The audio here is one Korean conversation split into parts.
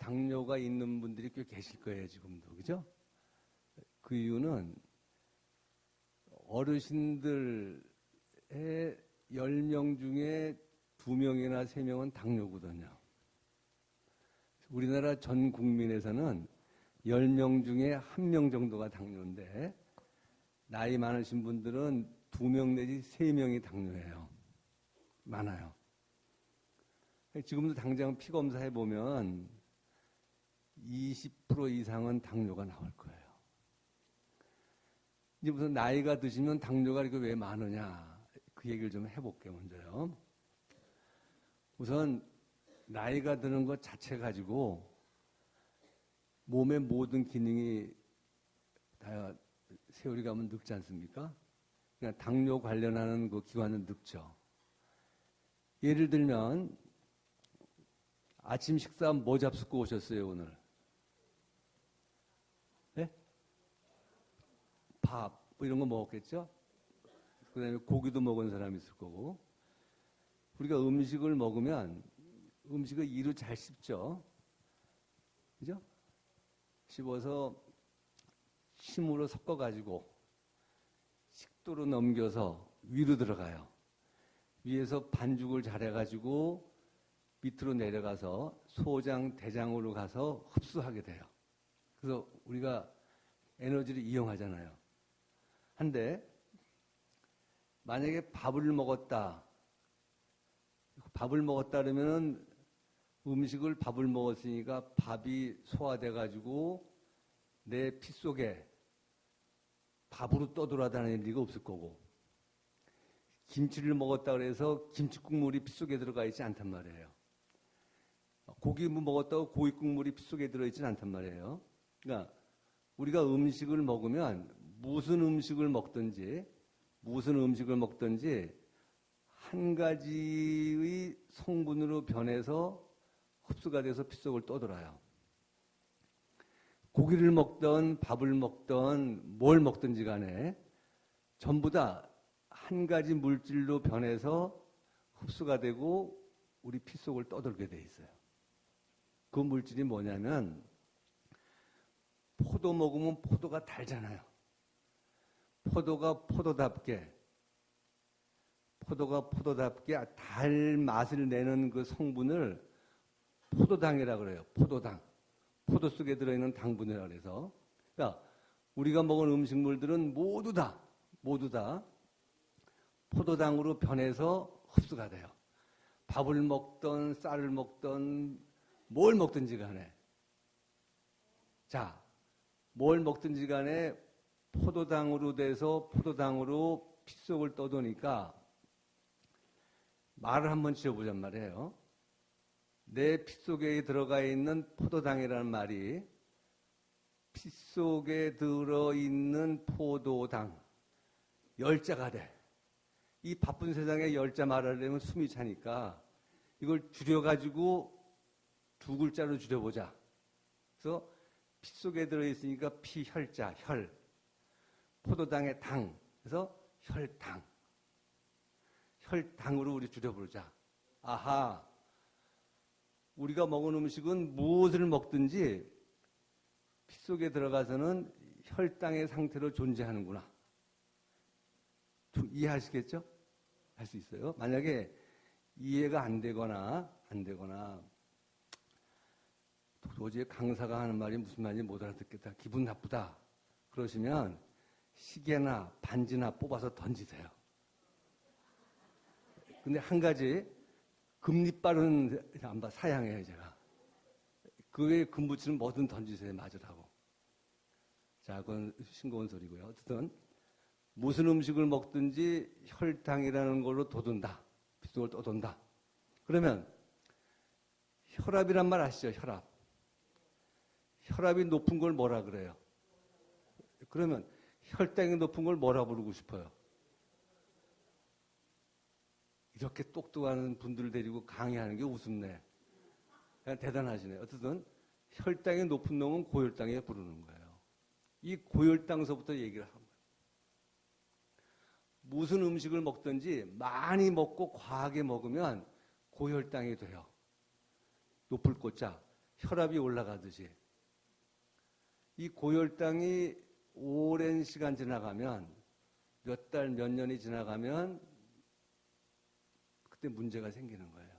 당뇨가 있는 분들이 꽤 계실 거예요, 지금도. 그죠? 그 이유는 어르신들의 10명 중에 2명이나 3명은 당뇨거든요. 우리나라 전 국민에서는 10명 중에 1명 정도가 당뇨인데, 나이 많으신 분들은 2명 내지 3명이 당뇨예요. 많아요. 지금도 당장 피 검사해 보면 20% 이상은 당뇨가 나올 거예요. 이제 무슨 나이가 드시면 당뇨가 이렇게 왜 많으냐, 그 얘기를 좀 해볼게요, 먼저요. 우선 나이가 드는 것 자체 가지고 몸의 모든 기능이 다 세월이 가면 늙지 않습니까? 그러니까 당뇨 관련하는 그 기관은 늙죠. 예를 들면 아침 식사 뭐 잡수고 오셨어요, 오늘? 네? 밥, 뭐 이런 거 먹었겠죠? 그 다음에 고기도 먹은 사람이 있을 거고. 우리가 음식을 먹으면 음식을 이로 잘 씹죠? 그죠? 씹어서 힘으로 섞어가지고 식도로 넘겨서 위로 들어가요. 위에서 반죽을 잘해가지고 밑으로 내려가서 소장, 대장으로 가서 흡수하게 돼요. 그래서 우리가 에너지를 이용하잖아요. 한데 만약에 밥을 먹었다 그러면은 음식을 밥을 먹었으니까 밥이 소화돼가지고 내 피 속에 밥으로 떠돌아다닐 리가 없을 거고, 김치를 먹었다 그래서 김치국물이 피 속에 들어가 있지 않단 말이에요. 고기 먹었다고 고기 국물이 피 속에 들어있지는 않단 말이에요. 그러니까 우리가 음식을 먹으면 무슨 음식을 먹든지 한 가지의 성분으로 변해서 흡수가 돼서 피 속을 떠돌아요. 고기를 먹던 밥을 먹던 뭘 먹든지 간에 전부 다 한 가지 물질로 변해서 흡수가 되고 우리 피 속을 떠돌게 돼 있어요. 그 물질이 뭐냐면, 포도 먹으면 포도가 달잖아요. 포도가 포도답게 달 맛을 내는 그 성분을 포도당이라고 그래요. 포도당. 포도 속에 들어있는 당분이라고 해서. 그러니까 우리가 먹은 음식물들은 모두 다 포도당으로 변해서 흡수가 돼요. 밥을 먹던 쌀을 먹던 뭘 먹든지 간에. 자, 뭘 먹든지 간에 포도당으로 돼서 포도당으로 피 속을 떠도니까 말을 한번 지어보잔 말이에요. 내 피 속에 들어가 있는 포도당이라는 말이 피 속에 들어있는 포도당, 열자가 돼. 이 바쁜 세상에 열자 말하려면 숨이 차니까 이걸 줄여가지고 2글자로 줄여보자. 그래서 피 속에 들어있으니까 피혈자, 혈. 포도당의 당. 그래서 혈당. 혈당으로 우리 줄여보자. 아하. 우리가 먹은 음식은 무엇을 먹든지 피 속에 들어가서는 혈당의 상태로 존재하는구나. 좀 이해하시겠죠? 할 수 있어요. 만약에 이해가 안 되거나 도저히 강사가 하는 말이 무슨 말인지 못 알아듣겠다, 기분 나쁘다 그러시면 시계나 반지나 뽑아서 던지세요. 근데 한 가지, 금리 빠른 사양이에요, 제가. 그 외에 금붙이는 뭐든 던지세요, 맞으라고. 자, 그건 싱거운 소리고요. 어쨌든 무슨 음식을 먹든지 혈당이라는 걸로 돋운다. 피 속을 떠돈다. 그러면 혈압이란 말 아시죠? 혈압. 혈압이 높은 걸 뭐라 그래요? 그러면 혈당이 높은 걸 뭐라 부르고 싶어요? 이렇게 똑똑한 분들을 데리고 강의하는 게 우습네. 그냥 대단하시네. 어쨌든 혈당이 높은 놈은 고혈당에 부르는 거예요. 이 고혈당서부터 얘기를 하는 거예요. 무슨 음식을 먹든지 많이 먹고 과하게 먹으면 고혈당이 돼요. 높을 꽃자. 혈압이 올라가듯이 이 고혈당이 오랜 시간 지나가면 몇 달, 몇 년이 지나가면 그때 문제가 생기는 거예요.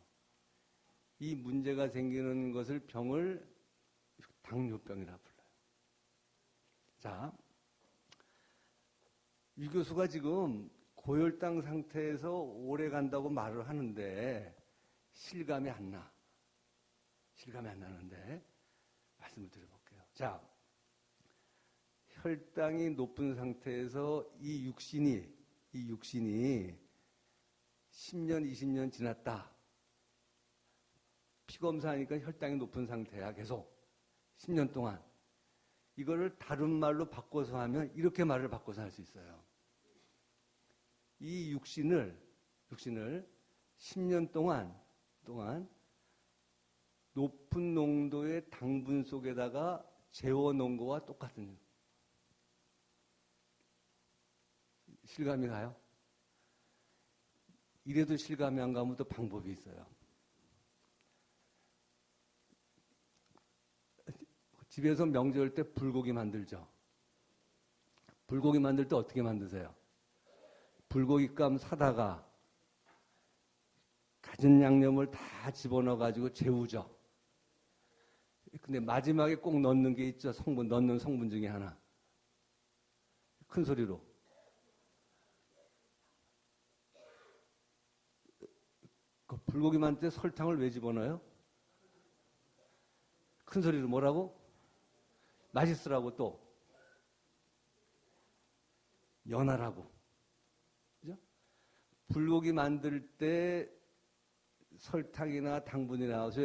이 문제가 생기는 것을 병을 당뇨병이라 불러요. 자, 유 교수가 지금 고혈당 상태에서 오래 간다고 말을 하는데 실감이 안 나. 실감이 안 나는데 말씀을 드려볼게요. 자, 혈당이 높은 상태에서 이 육신이 10년, 20년 지났다. 피검사하니까 혈당이 높은 상태야, 계속. 10년 동안. 이거를 다른 말로 바꿔서 하면 이렇게 말을 바꿔서 할 수 있어요. 이 육신을 10년 동안 높은 농도의 당분 속에다가 재워놓은 거와 똑같은. 실감이 가요? 이래도 실감이 안 가면 또 방법이 있어요. 집에서 명절 때 불고기 만들죠. 불고기 만들 때 어떻게 만드세요? 불고기감 사다가 갖은 양념을 다 집어넣어가지고 재우죠. 근데 마지막에 꼭 넣는 게 있죠. 넣는 성분 중에 하나. 큰 소리로. 그 불고기 만들 때 설탕을 왜 집어넣어요? 큰 소리로 뭐라고? 맛있으라고 또. 연하라고. 그죠? 불고기 만들 때 설탕이나 당분이 나와서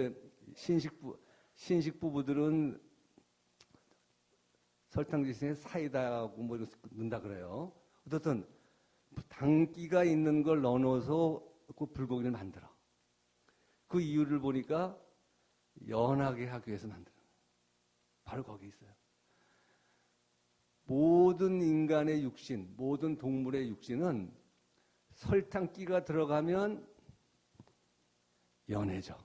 신식부부들은 설탕 대신에 사이다하고 뭐 이렇게 넣는다 그래요. 어떻든 당기가 있는 걸 넣어서 그 불고기를 만들어. 그 이유를 보니까 연하게 하기 위해서 만드는 거예요. 바로 거기 있어요. 모든 인간의 육신, 모든 동물의 육신은 설탕기가 들어가면 연해져.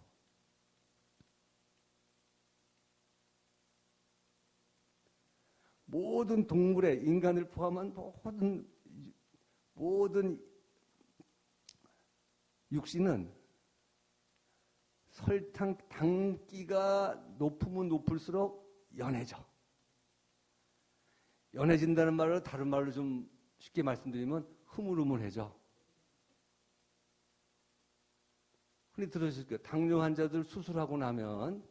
모든 동물의, 인간을 포함한 모든 육신은 설탕 당기가 높으면 높을수록 연해져. 연해진다는 말을 다른 말로 좀 쉽게 말씀드리면 흐물흐물해져. 흔히 들으실 거예요. 당뇨 환자들 수술하고 나면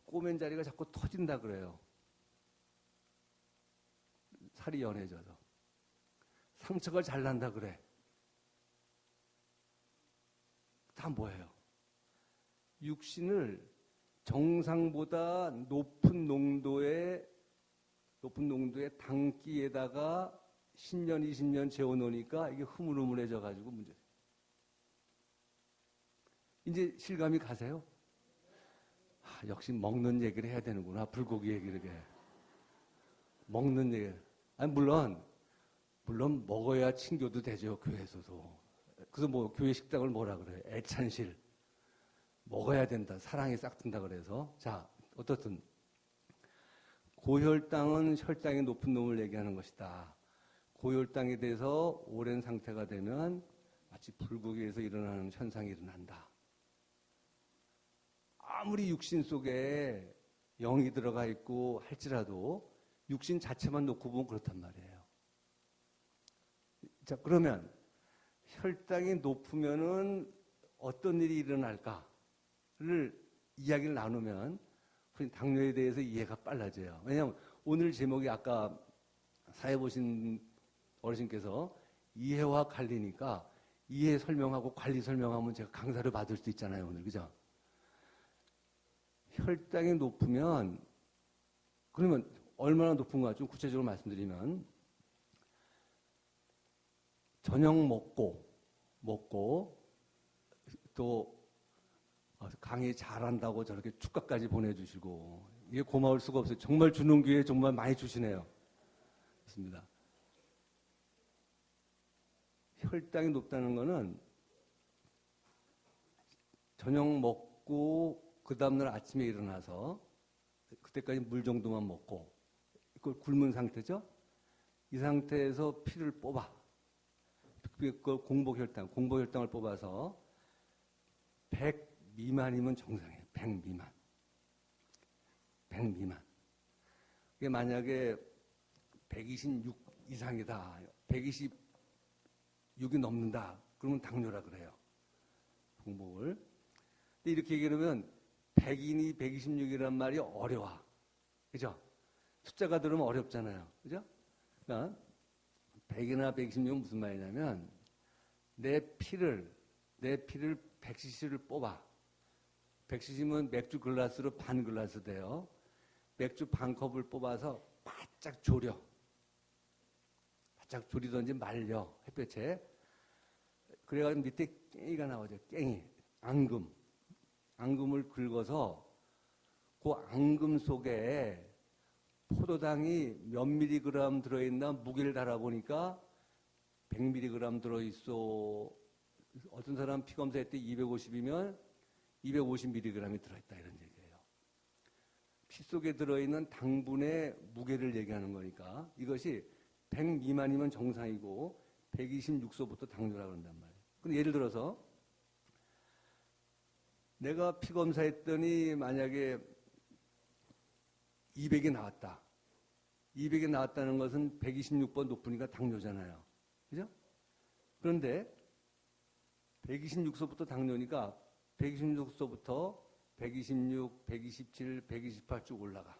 꼬맨 자리가 자꾸 터진다 그래요. 살이 연해져서. 상처가 잘 난다 그래. 다 뭐예요? 육신을 정상보다 높은 농도의 당기에다가 10년, 20년 재워놓으니까 이게 흐물흐물해져가지고 문제. 이제 실감이 가세요? 역시 먹는 얘기를 해야 되는구나. 불고기 얘기를 해. 먹는 얘기. 아니, 물론 먹어야 친교도 되죠. 교회에서도. 그래서 뭐 교회 식당을 뭐라 그래요? 애찬실. 먹어야 된다. 사랑이 싹 든다 그래서. 자, 어떻든 고혈당은 혈당이 높은 놈을 얘기하는 것이다. 고혈당에 대해서 오랜 상태가 되면 마치 불고기에서 일어나는 현상이 일어난다. 아무리 육신 속에 영이 들어가 있고 할지라도 육신 자체만 놓고 보면 그렇단 말이에요. 자, 그러면 혈당이 높으면은 어떤 일이 일어날까를 이야기를 나누면 당뇨에 대해서 이해가 빨라져요. 왜냐하면 오늘 제목이 아까 사회 보신 어르신께서 이해와 관리니까 이해 설명하고 관리 설명하면 제가 강사를 받을 수 있잖아요, 오늘. 그죠? 혈당이 높으면, 그러면 얼마나 높은가 좀 구체적으로 말씀드리면, 저녁 먹고 또 강의 잘한다고 저렇게 축가까지 보내주시고, 이게 고마울 수가 없어요. 정말 주는 기회 정말 많이 주시네요. 그렇습니다. 혈당이 높다는 거는 저녁 먹고 그 다음날 아침에 일어나서 그때까지 물 정도만 먹고 그걸 굶은 상태죠. 이 상태에서 피를 뽑아. 그걸 공복혈당을 뽑아서 100 미만이면 정상이에요. 100 미만. 100 미만. 이게 만약에 126 이상이다. 126이 넘는다. 그러면 당뇨라 그래요. 공복을. 근데 이렇게 얘기하면 100인이 126이란 말이 어려워. 그죠? 숫자가 들으면 어렵잖아요. 그죠? 그러니까 100이나 126은 무슨 말이냐면 내 피를 100cc를 뽑아. 100cc면 맥주 글라스로 반 글라스 돼요. 맥주 반 컵을 뽑아서 바짝 졸여. 바짝 졸이든지 말려. 햇볕에. 그래가지고 밑에 깽이가 나오죠. 깽이. 앙금을 긁어서 그 앙금 속에 포도당이 몇 미리그램 들어있나 무게를 달아보니까 100mg 들어있어. 어떤 사람 피 검사할 때 250이면 250mg이 들어있다 이런 얘기예요. 피 속에 들어있는 당분의 무게를 얘기하는 거니까 이것이 100 미만이면 정상이고 126소부터 당뇨라고 그런단 말이에요. 근데 예를 들어서 내가 피 검사했더니 만약에 200이 나왔다. 200이 나왔다는 것은 126번 높으니까 당뇨잖아요. 그죠? 그런데 126소부터 당뇨니까 126소부터 126, 127, 128 쭉 올라가요.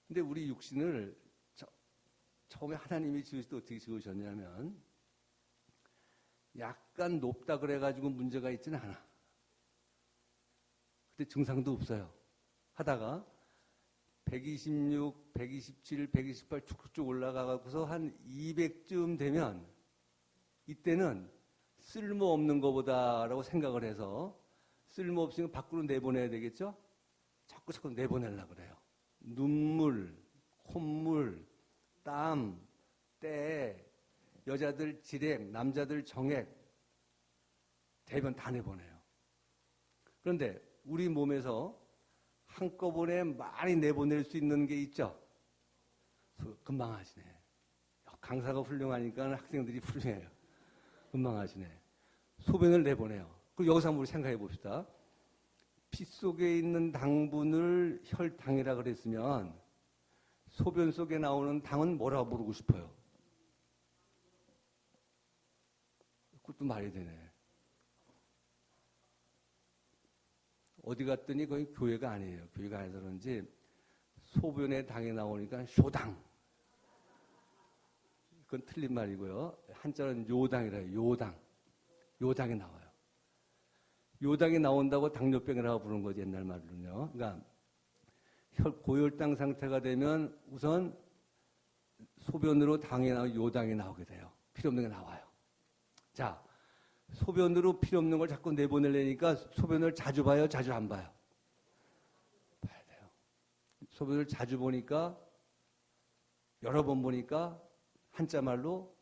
근데 우리 육신을 처음에 하나님이 지으실 때 어떻게 지으셨냐면 약간 높다 그래가지고 문제가 있지는 않아. 근데 증상도 없어요. 하다가 126, 127, 128 쭉쭉 올라가고서 한 200쯤 되면 이때는 쓸모없는 것보다라고 생각을 해서 쓸모없으니까 밖으로 내보내야 되겠죠? 자꾸 내보내려고 그래요. 눈물, 콧물, 땀, 때, 여자들 질액, 남자들 정액, 대변 다 내보내요. 그런데 우리 몸에서 한꺼번에 많이 내보낼 수 있는 게 있죠? 금방 하시네. 강사가 훌륭하니까 학생들이 훌륭해요. 금방 하시네. 소변을 내보내요. 그리고 여기서 한번 우리 생각해 봅시다. 피 속에 있는 당분을 혈당이라 그랬으면 소변 속에 나오는 당은 뭐라고 부르고 싶어요? 그것도 말이 되네. 어디 갔더니 거기 교회가 아니에요. 교회가 아니어서 그런지 소변에 당이 나오니까 쇼당. 그건 틀린 말이고요. 한자는 요당이라요. 요당이 나와요. 요당이 나온다고 당뇨병이라고 부르는 거지 옛날 말로는요. 그러니까 고혈당 상태가 되면 우선 소변으로 당이 나오고 요당이 나오게 돼요. 필요 없는 게 나와요. 자, 소변으로 필요 없는 걸 자꾸 내보내려니까 소변을 자주 봐요? 자주 안 봐요? 봐야 돼요. 소변을 자주 보니까 여러 번 보니까 한자 말로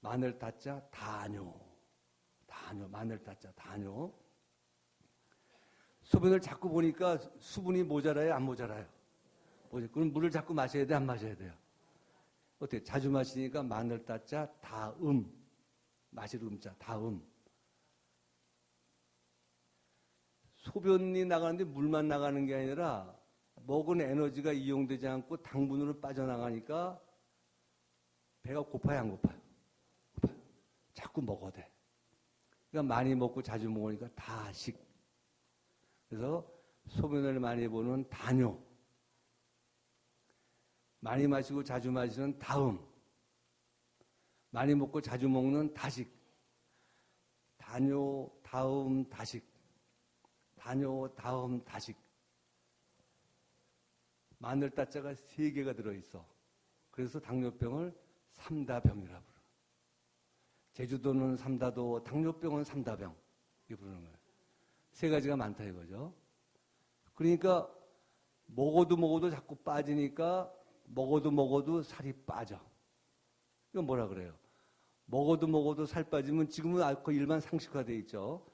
마늘 따자 다뇨. 마늘 따자 다뇨. 소변을 자꾸 보니까 수분이 모자라요? 안 모자라요? 그럼 물을 자꾸 마셔야 돼? 안 마셔야 돼요? 어떻게? 자주 마시니까 마늘 따자 다음. 마실 음자 다음. 소변이 나가는데 물만 나가는 게 아니라 먹은 에너지가 이용되지 않고 당분으로 빠져나가니까 배가 고파요? 안 고파요? 고파요. 자꾸 먹어야 돼. 그러니까 많이 먹고 자주 먹으니까 다식. 그래서 소변을 많이 보는 다뇨. 많이 마시고 자주 마시는 다음. 많이 먹고 자주 먹는 다식. 다뇨, 다음, 다식. 다뇨, 다음, 다식. 마늘 따자가 3개가 들어있어. 그래서 당뇨병을 삼다병이라고 부르는 거예요. 제주도는 삼다도, 당뇨병은 삼다병. 이렇게 부르는 거예요. 3가지가 많다 이거죠. 그러니까 먹어도 자꾸 빠지니까 먹어도 살이 빠져. 이건 뭐라 그래요? 먹어도 살 빠지면 지금은 거의 일반 상식화되어 있죠.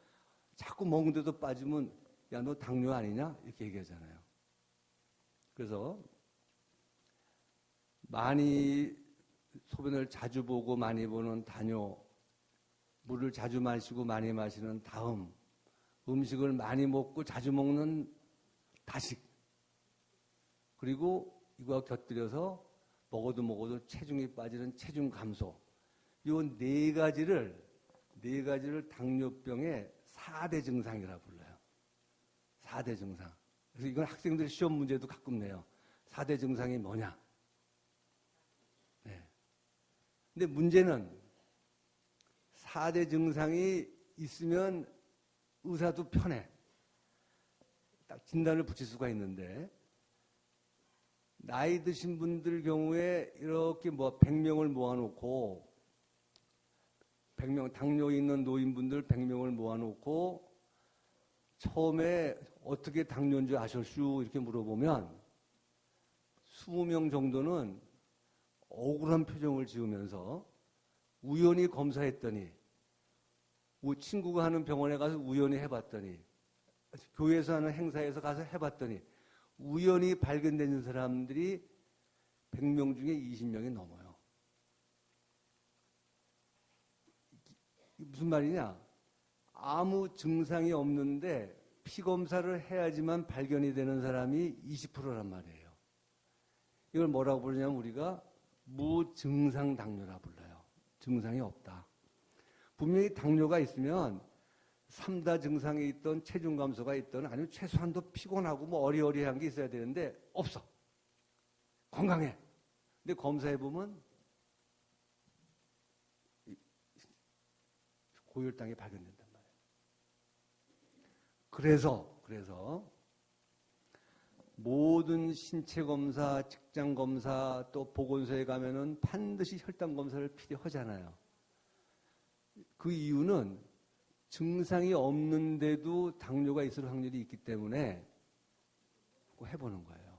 자꾸 먹는 데도 빠지면 야, 너 당뇨 아니냐? 이렇게 얘기하잖아요. 그래서 많이 소변을 자주 보고 많이 보는 다뇨, 물을 자주 마시고 많이 마시는 다음, 음식을 많이 먹고 자주 먹는 다식, 그리고 이거와 곁들여서 먹어도 체중이 빠지는 체중 감소, 이 네 가지를 당뇨병의 4대 증상이라 불러요. 4대 증상. 그래서 이건 학생들 시험 문제도 가끔 내요. 4대 증상이 뭐냐? 네. 근데 문제는 4대 증상이 있으면 의사도 편해. 딱 진단을 붙일 수가 있는데, 나이 드신 분들 경우에 이렇게 100명을 모아놓고, 100명, 당뇨 있는 노인분들 100명을 모아놓고, 처음에 어떻게 당뇨인 줄 아셨슈? 이렇게 물어보면, 20명 정도는 억울한 표정을 지으면서 우연히 검사했더니, 친구가 하는 병원에 가서 우연히 해봤더니, 교회에서 하는 행사에서 가서 해봤더니, 우연히 발견되는 사람들이 100명 중에 20명이 넘어요. 무슨 말이냐? 아무 증상이 없는데 피검사를 해야지만 발견이 되는 사람이 20%란 말이에요. 이걸 뭐라고 부르냐면 우리가 무증상 당뇨라 불러요. 증상이 없다. 분명히 당뇨가 있으면 3다 증상이 있던 체중 감소가 있던 아니면 최소한도 피곤하고 어리어리한 게 있어야 되는데 없어. 건강해. 근데 검사해보면 고혈당이 발견된단 말이에요. 그래서 모든 신체 검사, 직장 검사, 또 보건소에 가면은 반드시 혈당 검사를 필요하잖아요. 그 이유는 증상이 없는데도 당뇨가 있을 확률이 있기 때문에 꼭 해보는 거예요.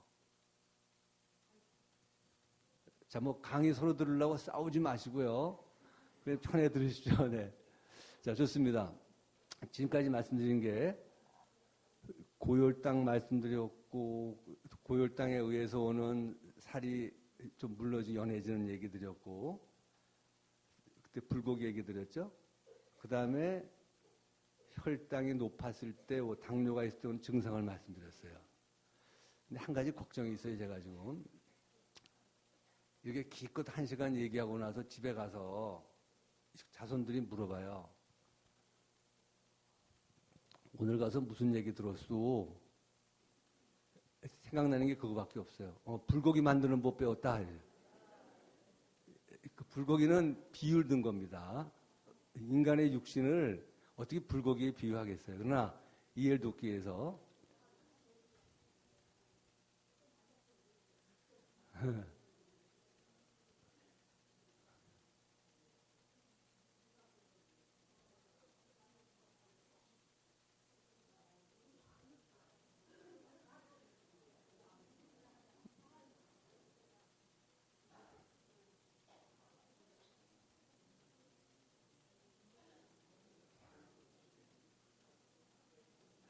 자, 강의 서로 들으려고 싸우지 마시고요. 그냥 편해 들으시죠. 네. 자, 좋습니다. 지금까지 말씀드린 게 고혈당 말씀드렸고, 고혈당에 의해서 오는 살이 좀 물러지고 연해지는 얘기 드렸고, 그때 불고기 얘기 드렸죠? 그 다음에 혈당이 높았을 때, 당뇨가 있을 때 오는 증상을 말씀드렸어요. 근데 한 가지 걱정이 있어요, 제가 지금. 이렇게 기껏 1시간 얘기하고 나서 집에 가서 자손들이 물어봐요. 오늘 가서 무슨 얘기 들었어? 생각나는 게 그거밖에 없어요. 불고기 만드는 법 배웠다. 그 불고기는 비유를 든 겁니다. 인간의 육신을 어떻게 불고기에 비유하겠어요? 그러나 이해를 돕기 위해서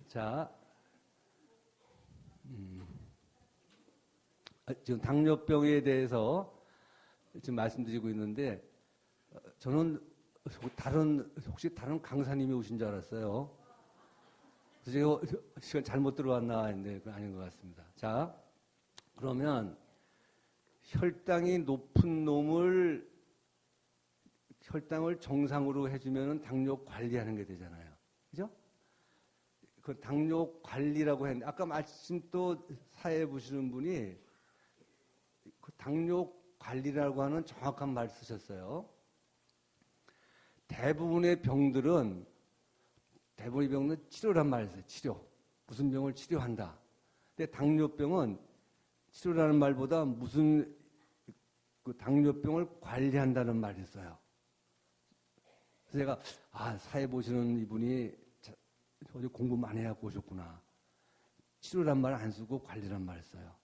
자, 지금 당뇨병에 대해서 지금 말씀드리고 있는데, 저는 혹시 다른 강사님이 오신 줄 알았어요. 그래서 제가 시간 잘못 들어왔나 했는데, 그건 아닌 것 같습니다. 자, 그러면 혈당이 높은 놈을 혈당을 정상으로 해주면 당뇨 관리하는 게 되잖아요. 그죠? 그 당뇨 관리라고 했는데, 아까 마침 또 사회 보시는 분이 그 당뇨 관리라고 하는 정확한 말 쓰셨어요. 대부분의 병들은 치료란 말을 써요. 치료. 무슨 병을 치료한다. 근데 당뇨병은 치료라는 말보다 무슨 그 당뇨병을 관리한다는 말이 있어요. 그래서 제가 사회 보시는 이분이 어디 공부 많이 해갖고 오셨구나. 치료란 말 안 쓰고 관리란 말을 써요.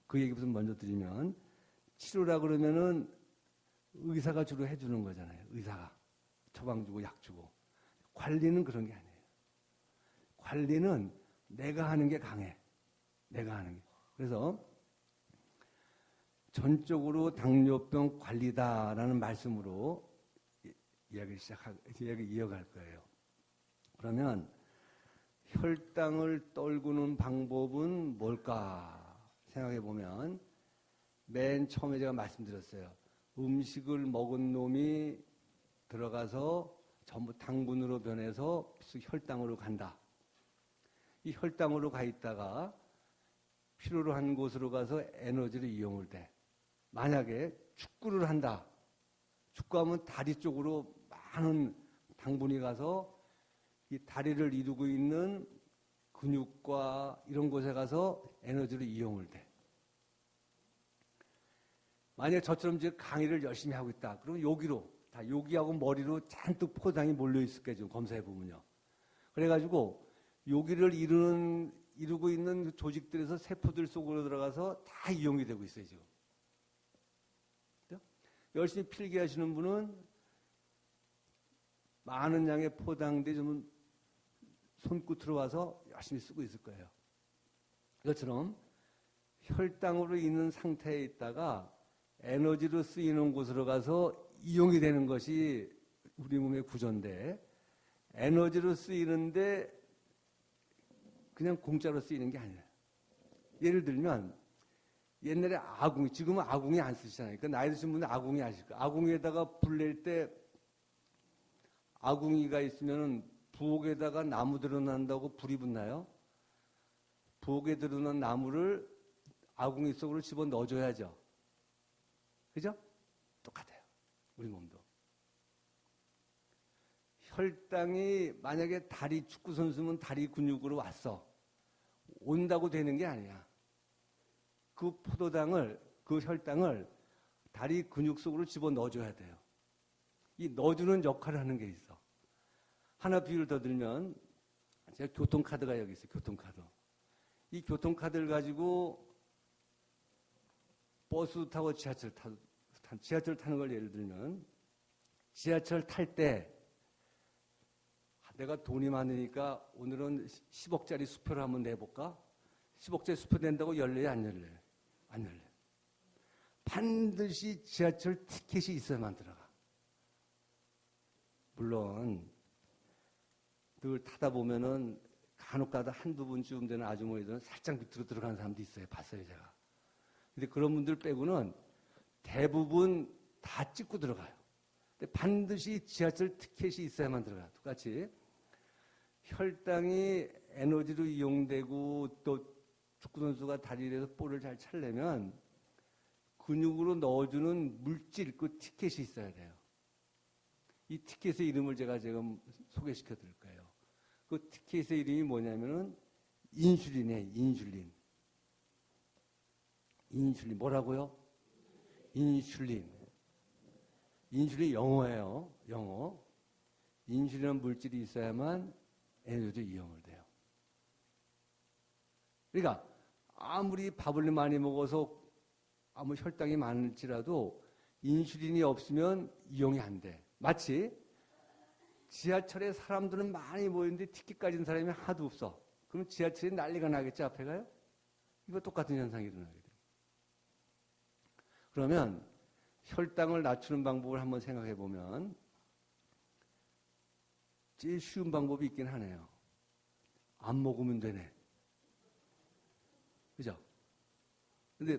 그 얘기부터 먼저 드리면, 치료라 그러면은 의사가 주로 해주는 거잖아요. 의사가 처방 주고 약 주고. 관리는 그런 게 아니에요. 관리는 내가 하는 게 강해. 내가 하는 게. 그래서 전적으로 당뇨병 관리다라는 말씀으로 이야기 이어갈 거예요. 그러면 혈당을 떨구는 방법은 뭘까 생각해 보면 맨 처음에 제가 말씀드렸어요. 음식을 먹은 놈이 들어가서 전부 당분으로 변해서 혈당으로 간다. 이 혈당으로 가 있다가 필요로 한 곳으로 가서 에너지를 이용을 돼. 만약에 축구를 한다. 축구하면 다리 쪽으로 많은 당분이 가서 이 다리를 이루고 있는 근육과 이런 곳에 가서 에너지를 이용을 돼. 만약에 저처럼 이제 강의를 열심히 하고 있다. 그러면 여기로, 다 여기하고 머리로 잔뜩 포장이 몰려 있을 거예요. 지금 검사해 보면요. 그래가지고 여기를 이루고 있는 조직들에서 세포들 속으로 들어가서 다 이용이 되고 있어요. 지금. 열심히 필기하시는 분은 많은 양의 포장돼 좀 손끝으로 와서 열심히 쓰고 있을 거예요. 이것처럼 혈당으로 있는 상태에 있다가 에너지로 쓰이는 곳으로 가서 이용이 되는 것이 우리 몸의 구조인데 에너지로 쓰이는데 그냥 공짜로 쓰이는 게 아니에요. 예를 들면 옛날에 아궁이, 지금은 아궁이 안 쓰시잖아요. 그러니까 나이 드신 분은 아궁이 아실 거예요. 아궁이에다가 불 낼 때 아궁이가 있으면 부엌에다가 나무 드러난다고 불이 붙나요? 부엌에 드러난 나무를 아궁이 속으로 집어 넣어줘야죠. 그죠? 똑같아요. 우리 몸도. 혈당이 만약에 다리 축구 선수면 다리 근육으로 왔어. 온다고 되는 게 아니야. 그 포도당을, 그 혈당을 다리 근육 속으로 집어 넣어줘야 돼요. 이 넣어주는 역할을 하는 게 있어. 하나 비유를 더 들면, 제가 교통카드가 여기 있어요. 교통카드. 이 교통카드를 가지고 버스 타고 지하철 타는 걸 예를 들면, 지하철 탈 때 내가 돈이 많으니까 오늘은 10억짜리 수표를 한번 내볼까? 10억짜리 수표 낸다고 열려요? 안 열려요? 안 열려요. 반드시 지하철 티켓이 있어야만 들어가. 물론 늘 타다 보면은 간혹 가다 한두 분쯤 되는 아주머니들은 살짝 밑으로 들어가는 사람도 있어요. 봤어요, 제가. 근데 그런 분들 빼고는 대부분 다 찍고 들어가요. 근데 반드시 지하철 티켓이 있어야만 들어가요. 똑같이 혈당이 에너지로 이용되고 또 축구선수가 다리에서 볼을 잘 차려면 근육으로 넣어주는 물질, 그 티켓이 있어야 돼요. 이 티켓의 이름을 제가 지금 소개시켜 드릴 거예요. 그 티켓의 이름이 뭐냐면은 인슐린이에요. 인슐린. 인슐린. 뭐라고요? 인슐린. 인슐린 영어예요. 영어. 인슐린은 물질이 있어야만 에너지를 이용을 돼요. 그러니까 아무리 밥을 많이 먹어서 아무리 혈당이 많을지라도 인슐린이 없으면 이용이 안 돼. 마치 지하철에 사람들은 많이 모이는데 티켓 가진 사람이 하나도 없어. 그럼 지하철이 난리가 나겠지, 앞에 가요? 이거 똑같은 현상이 일어나게 돼요. 그러면 혈당을 낮추는 방법을 한번 생각해 보면 제일 쉬운 방법이 있긴 하네요. 안 먹으면 되네. 그죠? 근데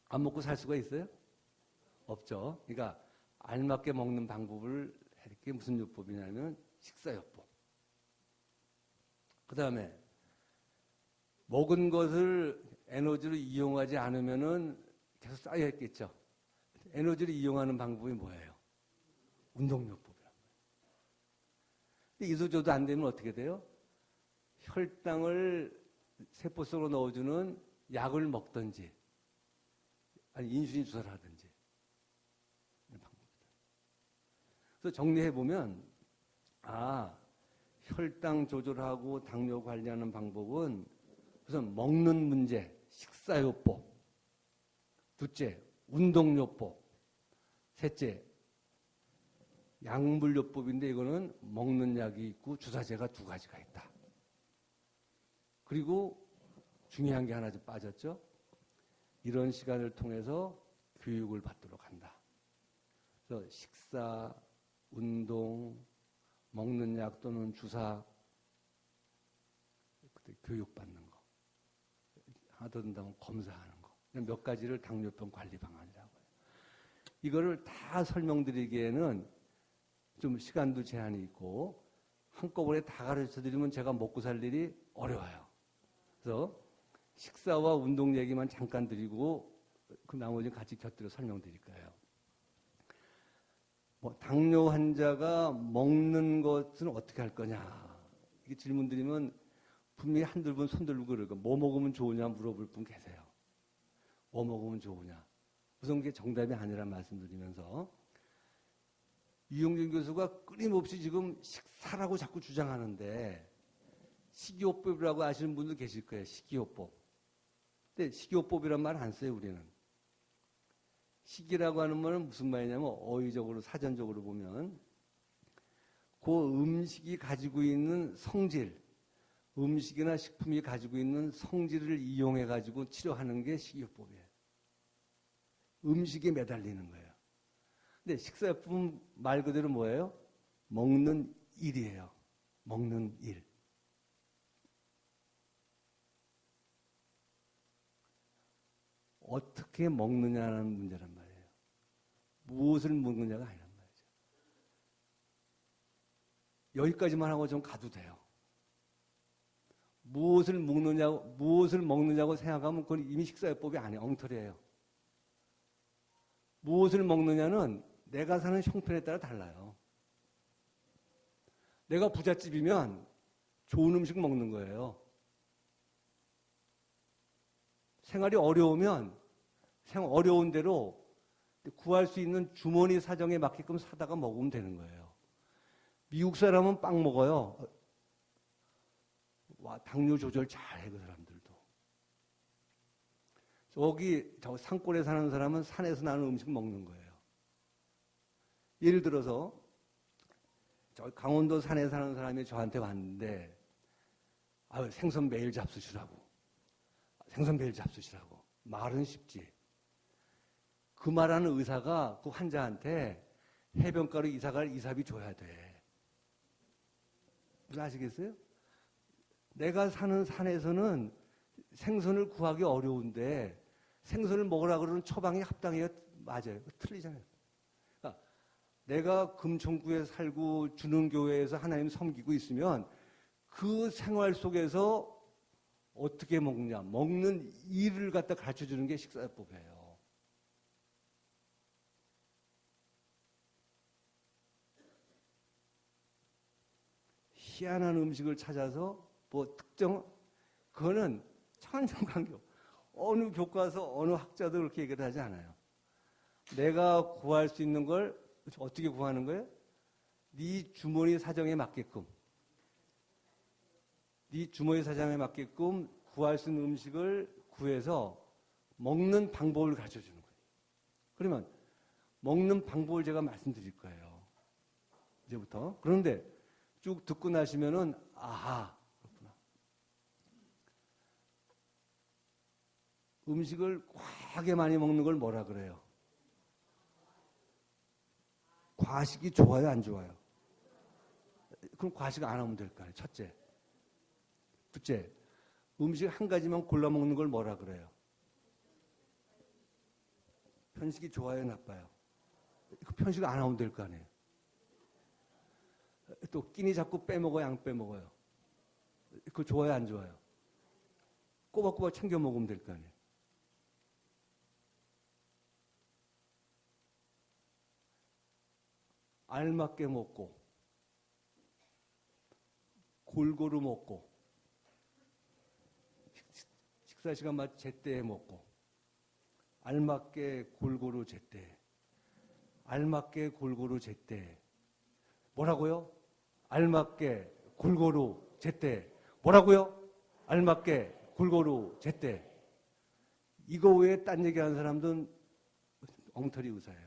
안 먹고 살 수가 있어요? 없죠. 그러니까 알맞게 먹는 방법을 이렇게 무슨 요법이냐면 식사요법. 그 다음에 먹은 것을 에너지로 이용하지 않으면은 계속 쌓여 있겠죠. 에너지를 이용하는 방법이 뭐예요? 운동요법이란 거예요. 근데 이도저도 안 되면 어떻게 돼요? 혈당을 세포 속으로 넣어주는 약을 먹든지, 아니 인슐린 주사를 하든지. 그래서 정리해보면, 혈당 조절하고 당뇨 관리하는 방법은 우선 먹는 문제, 식사요법. 둘째, 운동요법. 셋째, 약물요법인데 이거는 먹는 약이 있고 주사제가 두 가지가 있다. 그리고 중요한 게 하나 좀 빠졌죠. 이런 시간을 통해서 교육을 받도록 한다. 그래서 식사, 운동, 먹는 약 또는 주사, 교육받는 거. 하나 더 든다면 검사하는 거. 몇 가지를 당뇨병 관리 방안이라고 해요. 이거를 다 설명드리기에는 좀 시간도 제한이 있고 한꺼번에 다 가르쳐 드리면 제가 먹고 살 일이 어려워요. 그래서 식사와 운동 얘기만 잠깐 드리고 그 나머지는 같이 곁들여 설명드릴 거예요. 당뇨 환자가 먹는 것은 어떻게 할 거냐. 이게 질문 드리면 분명히 한두 분 손 들고 그러고 뭐 먹으면 좋으냐 물어볼 분 계세요. 뭐 먹으면 좋으냐. 우선 그게 정답이 아니란 말씀드리면서 이용준 교수가 끊임없이 지금 식사라고 자꾸 주장하는데 식이요법이라고 아시는 분도 계실 거예요. 식이요법. 근데 식이요법이란 말 안 써요, 우리는. 식이라고 하는 말은 무슨 말이냐면 어휘적으로 사전적으로 보면 그 음식이 가지고 있는 성질, 음식이나 식품이 가지고 있는 성질을 이용해 가지고 치료하는 게 식이요법이에요. 음식에 매달리는 거예요. 근데 식사요법은 말 그대로 뭐예요? 먹는 일이에요. 먹는 일. 어떻게 먹느냐는 문제란 말이에요. 무엇을 먹느냐가 아니란 말이죠. 여기까지만 하고 좀 가도 돼요. 무엇을 먹느냐고 생각하면 그건 이미 식사요법이 아니에요. 엉터리예요. 무엇을 먹느냐는 내가 사는 형편에 따라 달라요. 내가 부잣집이면 좋은 음식 먹는 거예요. 생활이 어려우면 어려운 대로 구할 수 있는 주머니 사정에 맞게끔 사다가 먹으면 되는 거예요. 미국 사람은 빵 먹어요. 와, 당뇨 조절 잘해, 그 사람들도. 저 산골에 사는 사람은 산에서 나는 음식 먹는 거예요. 예를 들어서 저 강원도 산에 사는 사람이 저한테 왔는데 생선 매일 잡수시라고. 생선 매일 잡수시라고. 말은 쉽지. 그 말하는 의사가 그 환자한테 해변가로 이사갈 이사비 줘야 돼. 무슨 아시겠어요? 내가 사는 산에서는 생선을 구하기 어려운데 생선을 먹으라 그러는 처방이 합당해요? 맞아요. 틀리잖아요. 그러니까 내가 금천구에 살고 주는 교회에서 하나님 섬기고 있으면 그 생활 속에서 어떻게 먹느냐, 먹는 일을 갖다 가르쳐주는 게 식사요법이에요. 희한한 음식을 찾아서 그거는 천정관계. 어느 교과서, 어느 학자도 그렇게 얘기를 하지 않아요. 내가 구할 수 있는 걸 어떻게 구하는 거예요? 네 주머니 사정에 맞게끔. 네 주머니 사정에 맞게끔 구할 수 있는 음식을 구해서 먹는 방법을 가르쳐주는 거예요. 그러면 먹는 방법을 제가 말씀드릴 거예요. 이제부터. 그런데 쭉 듣고 나시면은 아하, 그렇구나. 음식을 과하게 많이 먹는 걸 뭐라 그래요? 과식이 좋아요, 안 좋아요? 그럼 과식 안 하면 될 거 아니에요. 첫째. 둘째, 음식 한 가지만 골라 먹는 걸 뭐라 그래요? 편식이 좋아요, 나빠요? 그 편식 안 하면 될 거 아니에요. 또 끼니 자꾸 빼먹어요, 안 빼먹어요? 그거 좋아요, 안 좋아요? 꼬박꼬박 챙겨 먹으면 될 거 아니에요. 알맞게 먹고 골고루 먹고 식사 시간마다 제때에 먹고 알맞게 골고루 제때 알맞게 골고루 제때 뭐라고요? 알맞게 골고루 제때 뭐라고요? 알맞게 골고루 제때 이거 외에 딴 얘기하는 사람들은 엉터리 의사예요.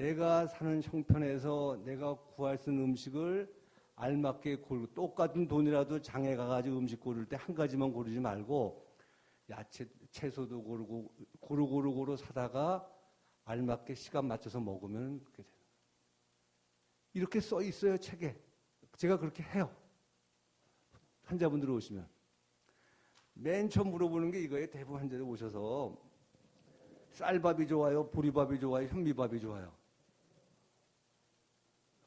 내가 사는 형편에서 내가 구할 수 있는 음식을 알맞게 고르고, 똑같은 돈이라도 장에 가가지고 음식 고를 때 한 가지만 고르지 말고 야채, 채소도 고르고 고루 사다가 알맞게 시간 맞춰서 먹으면 그렇게 돼요. 이렇게 써 있어요, 책에. 제가 그렇게 해요. 환자분들 오시면. 맨 처음 물어보는 게 이거예요. 대부분 환자들 오셔서 쌀밥이 좋아요, 보리밥이 좋아요, 현미밥이 좋아요.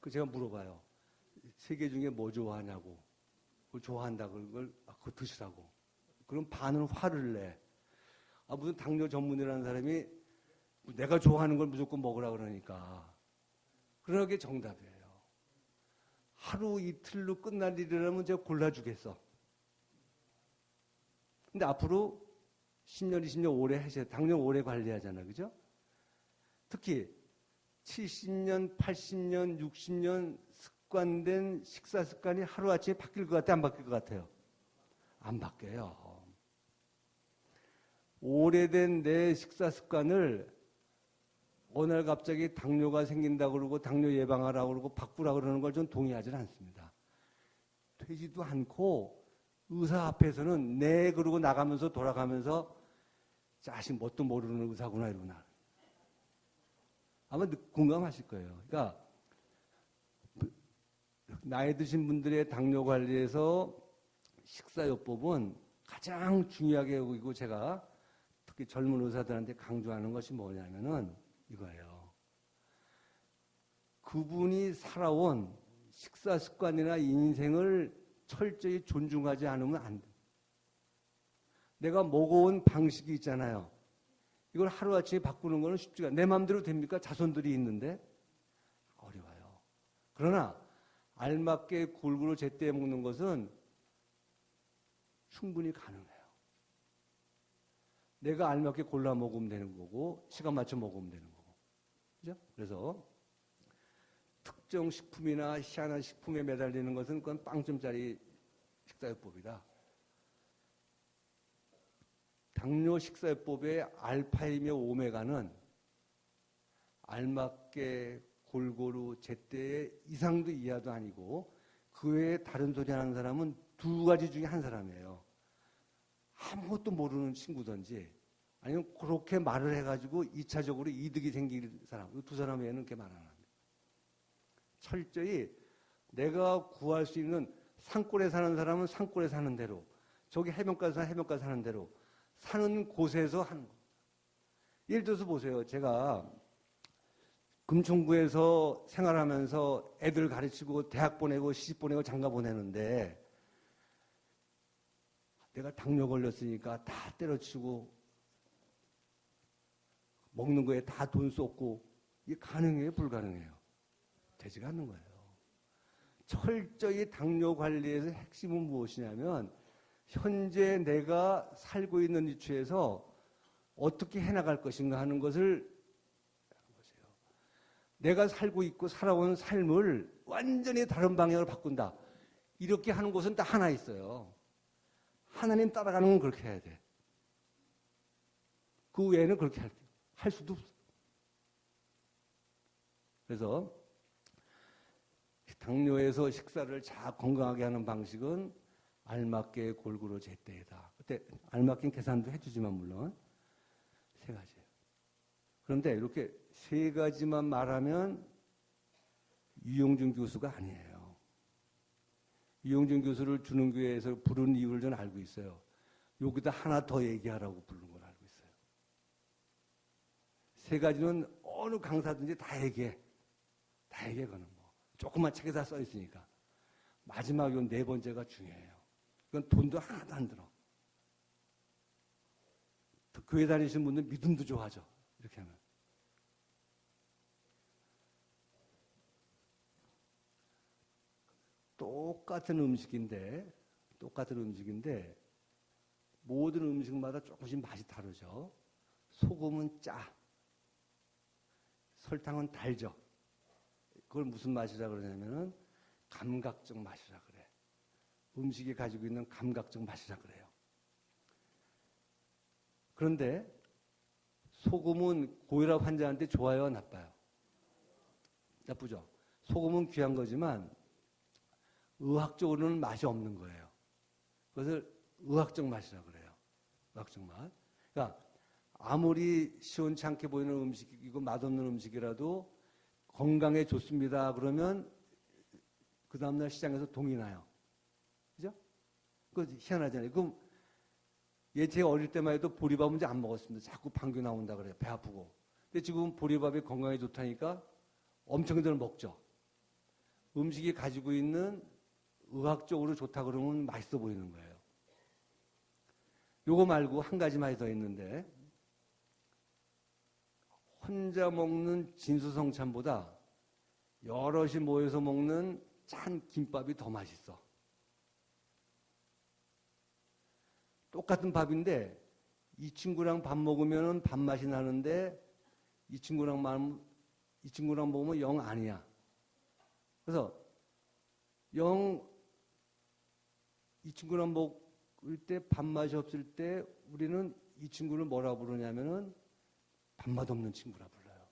그 제가 물어봐요. 세 개 중에 뭐 좋아하냐고. 그걸 좋아한다. 그걸 그거 드시라고. 그럼 반은 화를 내. 무슨 당뇨 전문이라는 사람이 내가 좋아하는 걸 무조건 먹으라 그러니까. 그러나 그게 정답이에요. 하루 이틀로 끝날 일이라면 제가 골라주겠어. 근데 앞으로 10년, 20년 오래 하셔야, 당뇨 오래 관리하잖아요. 그죠? 특히 70년, 80년, 60년 습관된 식사 습관이 하루아침에 바뀔 것 같아요? 안 바뀔 것 같아요? 안 바뀌어요. 오래된 내 식사 습관을 어느 날 갑자기 당뇨가 생긴다고 그러고 당뇨 예방하라고 그러고 바꾸라고 그러는 걸 전 동의하지 않습니다. 되지도 않고 의사 앞에서는 네 그러고 나가면서 돌아가면서 자식 뭣도 모르는 의사구나 이러구나. 아마 공감하실 거예요. 그러니까 나이 드신 분들의 당뇨 관리에서 식사요법은 가장 중요하게 여기고 제가 특히 젊은 의사들한테 강조하는 것이 뭐냐면은 이거예요. 그분이 살아온 식사 습관이나 인생을 철저히 존중하지 않으면 안 돼. 내가 먹어온 방식이 있잖아요. 이걸 하루아침에 바꾸는 건 쉽지가 않아요. 내 마음대로 됩니까? 자손들이 있는데 어려워요. 그러나 알맞게 골고루 제때 먹는 것은 충분히 가능해요. 내가 알맞게 골라 먹으면 되는 거고 시간 맞춰 먹으면 되는 거고. 그죠? 그래서 특정 식품이나 희한한 식품에 매달리는 것은 그건 빵점짜리 식사요법이다. 당뇨 식사요법의 알파이며 오메가는 알맞게 골고루 제때의 이상도 이하도 아니고 그 외에 다른 소리 하는 사람은 두 가지 중에 한 사람이에요. 아무것도 모르는 친구든지 아니면 그렇게 말을 해가지고 2차적으로 이득이 생길 사람. 이 두 사람 외에는 그렇게 말 안 합니다. 철저히 내가 구할 수 있는 산골에 사는 사람은 산골에 사는 대로, 저기 해변가에 사는 해변가에 사는 대로 사는 곳에서 하는 거. 예를 들어서 보세요. 제가 금천구에서 생활하면서 애들 가르치고 대학 보내고 시집 보내고 장가 보내는데 내가 당뇨 걸렸으니까 다 때려치고 먹는 거에 다 돈 쏟고 이게 가능해요? 불가능해요? 되지가 않는 거예요. 철저히 당뇨 관리에서 핵심은 무엇이냐면 현재 내가 살고 있는 위치에서 어떻게 해나갈 것인가 하는 것을 보세요. 내가 살고 있고 살아온 삶을 완전히 다른 방향으로 바꾼다. 이렇게 하는 곳은 딱 하나 있어요. 하나님 따라가는 건 그렇게 해야 돼. 그 외에는 그렇게 할 수도 없어. 그래서 당뇨에서 식사를 건강하게 하는 방식은 알맞게 골고루 제때에다. 그때 알맞게 계산도 해주지만 물론 세 가지예요. 그런데 이렇게 세 가지만 말하면 유영준 교수가 아니에요. 유영준 교수를 주능교회에서 부른 이유를 저는 알고 있어요. 여기다 하나 더 얘기하라고 부른 걸 알고 있어요. 세 가지는 어느 강사든지 다 얘기해. 다 얘기해, 그거는 뭐. 조그만 책에다 써 있으니까. 마지막 요 네 번째가 중요해요. 이건 돈도 하나도 안 들어. 교회 다니시는 분들 믿음도 좋아져. 이렇게 하면. 똑같은 음식인데 모든 음식마다 조금씩 맛이 다르죠. 소금은 짜. 설탕은 달죠. 그걸 무슨 맛이라 그러냐면은 감각적 맛이라 그래. 음식이 가지고 있는 감각적 맛이라 그래요. 그런데 소금은 고혈압 환자한테 좋아요, 나빠요? 나쁘죠? 소금은 귀한 거지만 의학적으로는 맛이 없는 거예요. 그것을 의학적 맛이라고 그래요. 의학적 맛. 그러니까 아무리 시원찮게 보이는 음식이고 맛없는 음식이라도 건강에 좋습니다. 그러면 그 다음날 시장에서 동이 나요. 그죠? 그거 희한하잖아요. 그럼 제 어릴 때만 해도 보리밥은 이제 안 먹었습니다. 자꾸 방귀 나온다 그래요. 배 아프고. 근데 지금 보리밥이 건강에 좋다니까 엄청들 먹죠. 음식이 가지고 있는 의학적으로 좋다 그러면 맛있어 보이는 거예요. 요거 말고 한 가지 맛이 더 있는데 혼자 먹는 진수성찬보다 여럿이 모여서 먹는 짠 김밥이 더 맛있어. 똑같은 밥인데 이 친구랑 밥 먹으면 밥맛이 나는데 이 친구랑 먹으면 영 아니야. 그래서 이 친구랑 먹을 때 밥맛이 없을 때 우리는 이 친구를 뭐라 부르냐면은 밥맛 없는 친구라 불러요.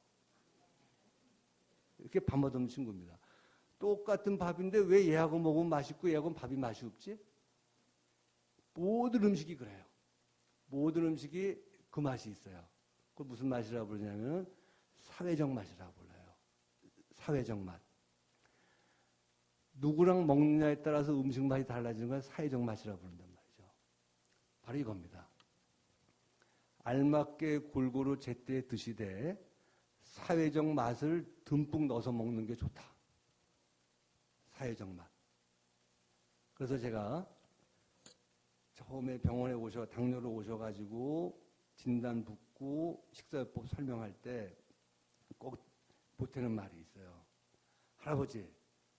이렇게 밥맛 없는 친구입니다. 똑같은 밥인데 왜 얘하고 먹으면 맛있고 얘하고는 밥이 맛이 없지? 모든 음식이 그래요. 모든 음식이 그 맛이 있어요. 그걸 무슨 맛이라고 부르냐면 사회적 맛이라고 불러요. 사회적 맛. 누구랑 먹느냐에 따라서 음식 맛이 달라지는 건 사회적 맛이라고 부른단 말이죠. 바로 이겁니다. 알맞게 골고루 제때 드시되 사회적 맛을 듬뿍 넣어서 먹는 게 좋다. 사회적 맛. 그래서 제가 처음에 병원에 당뇨로 오셔가지고 진단 붙고 식사요법 설명할 때 꼭 보태는 말이 있어요. 할아버지,